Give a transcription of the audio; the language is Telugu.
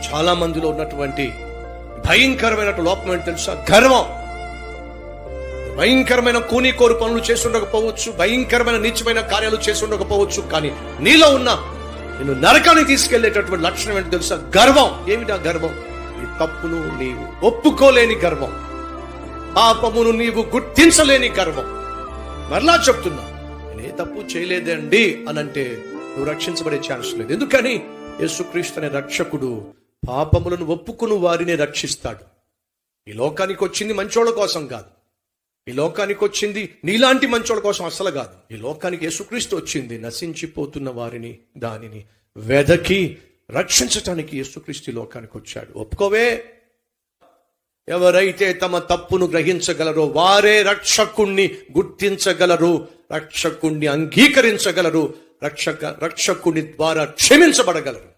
చాలా మందిలో ఉన్నటువంటి భయంకరమైన లోపం ఏంటి తెలుసా? గర్వం. భయంకరమైన కూనికోరు పనులు చేసి ఉండకపోవచ్చు, భయంకరమైన నీచమైన కార్యాలు చేసి ఉండకపోవచ్చు, కానీ నీలో ఉన్న నిన్ను నరకానికి తీసుకెళ్లేటటువంటి లక్షణం ఏంటి తెలుసా? గర్వం. ఏమిటా గర్వం? నీ తప్పును నీవు ఒప్పుకోలేని గర్వం, పాపమును నీవు గుర్తించలేని గర్వం. మరలా చెప్తున్నా, నేను ఏ తప్పు చేయలేదండి అని అంటే నువ్వు రక్షించబడే ఛాన్స్ లేదు. ఎందుకని? యేసుక్రీస్తు అనే రక్షకుడు పాపములను ఒప్పుకుని వారిని రక్షిస్తాడు. ఈ లోకానికి వచ్చింది మంచోళ్ళ కోసం కాదు, ఈ లోకానికి వచ్చింది నీలాంటి మంచోళ్ళ కోసం అసలు కాదు. ఈ లోకానికి యేసుక్రీస్తు వచ్చింది నశించిపోతున్న వారిని, దానిని వెదకి రక్షించటానికి యేసుక్రీస్తు లోకానికి వచ్చాడు. ఒప్పుకోవే. ఎవరైతే తమ తప్పును గ్రహించగలరో వారే రక్షకుణ్ణి గుర్తించగలరు, రక్షకుణ్ణి అంగీకరించగలరు, రక్షకుని ద్వారా క్షమించబడగలరు.